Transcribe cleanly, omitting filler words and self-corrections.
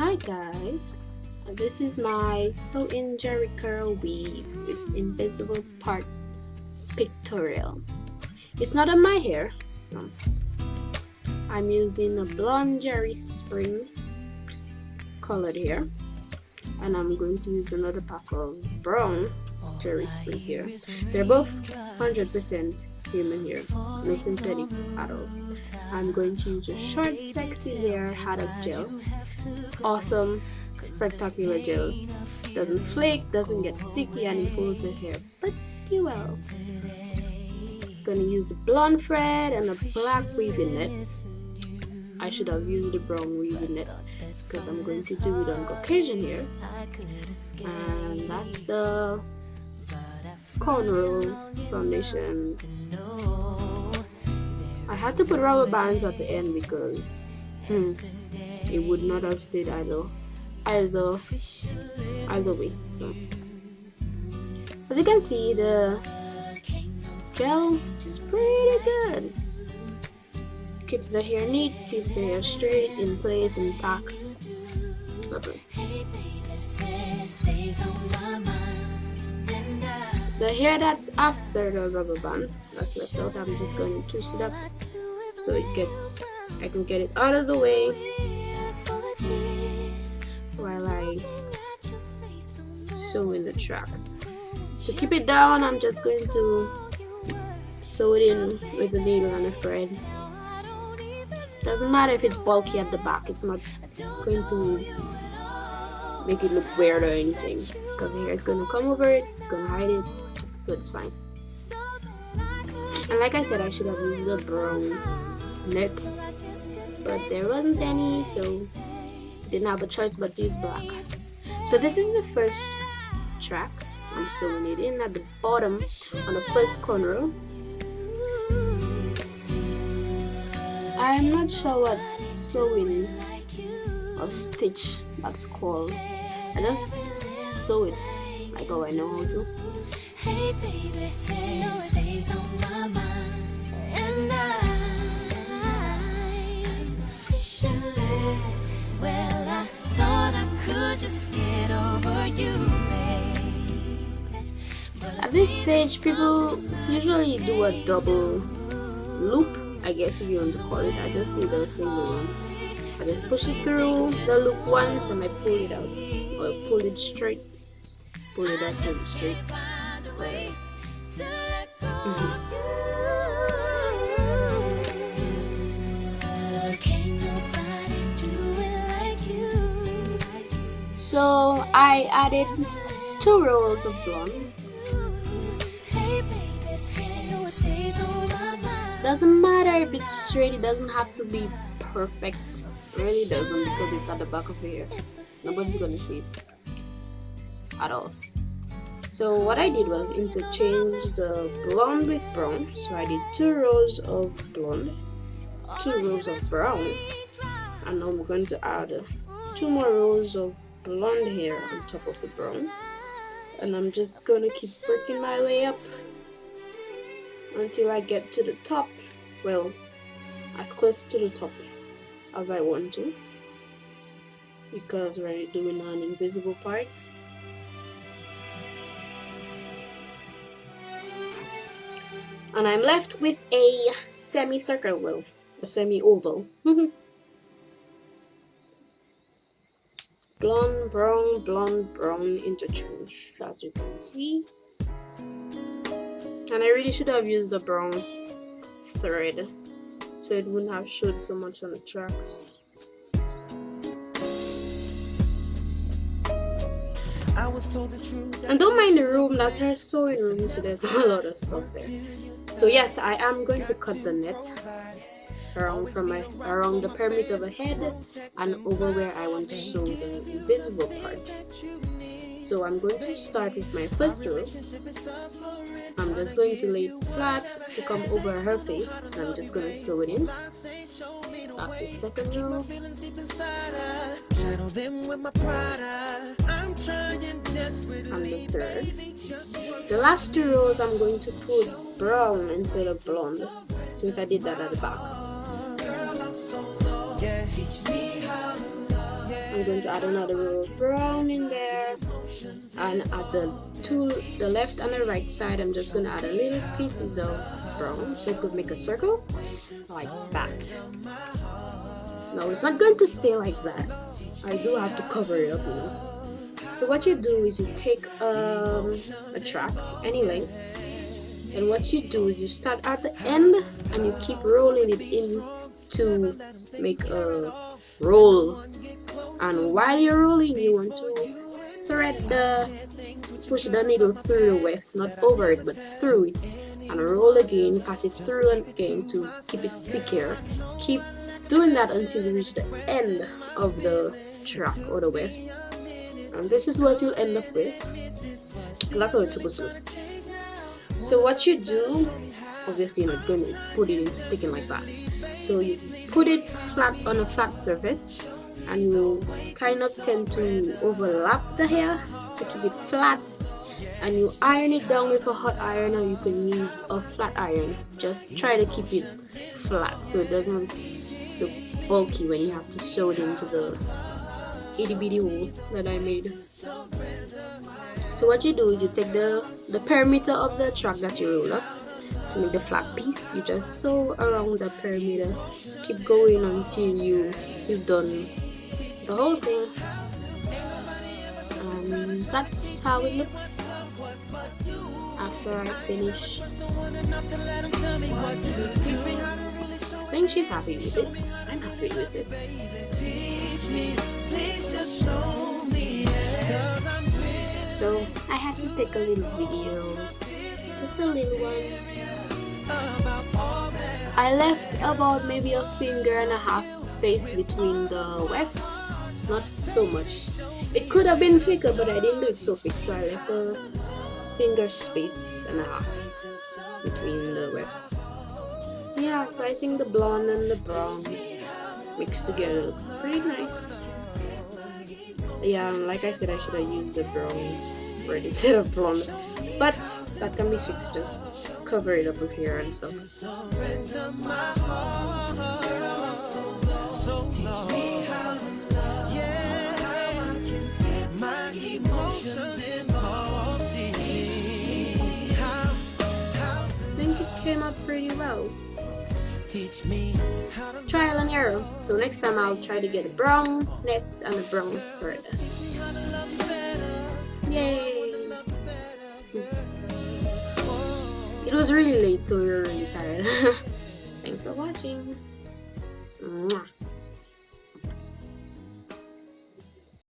Hi guys, this is my sew-in jerry curl weave with invisible part pictorial. It's not on my hair, so I'm using a blonde jerry spring colored hair, and I'm going to use another pack of brown jerry spring here. They're both 100% human hair, no synthetic at all. I'm going to use a short sexy hair hat of gel. Awesome, spectacular gel. Doesn't flake, doesn't get sticky, and it holds the hair pretty well. Gonna use a blonde thread and a black weaving net. I should have used the brown weaving net because I'm going to do it on Caucasian hair. And that's the cornrow foundation. I had to put rubber bands at the end because it would not have stayed either way. So as you can see, the gel is pretty good. Keeps the hair neat, keeps the hair straight, in place, intact. Lovely. The hair that's after the rubber band that's left out, I'm just going to twist it up so I can get it out of the way while I sew in the tracks. To keep it down, I'm just going to sew it in with a needle and a thread. Doesn't matter if it's bulky at the back, it's not going to make it look weird or anything because the hair is going to come over it, it's going to hide it, so it's fine. And like I said, I should have used the brown net, but there wasn't any, so I didn't have a choice but to use black. So this is the first track. I'm sewing it in at the bottom on the first corner. I'm not sure what sewing or stitch that's called. I just sew it like how I know how to. Hey baby, stays on my mind, and I'm officially, well, I thought I could just get over you, babe. At this stage, people usually do a double loop, I guess if you want to call it. I just did a single one. I just push it through the loop once and I pull it out, or pull it straight, pull it out and straight. So I added 2 rows of blonde. Doesn't matter if it's straight, it doesn't have to be perfect. It really doesn't, because it's at the back of the hair. Nobody's gonna see it at all. So what I did was interchange the blonde with brown. So I did 2 rows of blonde, 2 rows of brown, and now I'm going to add 2 more rows of blonde hair on top of the brown. And I'm just gonna keep working my way up until I get to the top. Well, as close to the top as I want to, because we're doing an invisible part. And I'm left with a semicircle, well, a semi-oval. Blonde, brown interchange, as you can see. And I really should have used the brown thread so it wouldn't have showed so much on the tracks. And don't mind the room, that's her sewing room, so there's a lot of stuff there. So yes, I am going to cut the net around around the perimeter of the head and over where I want to sew the invisible part. So I'm going to start with my first row. I'm just going to lay it flat to come over her face, and I'm just going to sew it in. That's the second row. And the third. The last 2 rows I'm going to put brown instead of blonde, since I did that at the back. I'm I'm going to add another row of brown in there, and at the left and the right side I'm just going to add a little pieces of brown so it could make a circle like that. Now it's not going to stay like that. I do have to cover it up, you know. So what you do is you take a track, any length, and what you do is you start at the end and you keep rolling it in to make a roll. And while you're rolling, you want to push the needle through the weft, not over it, but through it, and roll again, pass it through again to keep it secure. Keep doing that until you reach the end of the track or the weft. And this is what you'll end up with. That's how it's supposed to look. So what you do, obviously you're not going to put it in sticking like that. So you put it flat on a flat surface, and you kind of tend to overlap the hair to keep it flat, and you iron it down with a hot iron, or you can use a flat iron. Just try to keep it flat so it doesn't look bulky when you have to sew it into the itty bitty hole that I made. So what you do is you take the perimeter of the track that you roll up to make the flat piece. You just sew around the perimeter, keep going until you've done the whole thing. That's how it looks after I finish. I think she's happy with it. I'm happy with it. So I had to take a little video, just a little one. I left about maybe a finger and a half space between the wefts, not so much. It could have been thicker, but I didn't do it so thick, so I left a finger space and a half between the wefts. Yeah, so I think the blonde and the brown mixed together looks pretty nice. Yeah, like I said, I should have used the brown for it instead of blonde, but that can be fixed. Just cover it up with hair and stuff. I think it came out pretty well. Trial and error. So next time I'll try to get a brown net and a brown thread. Yay! It was really late, so we were really tired. Thanks for watching. Mwah.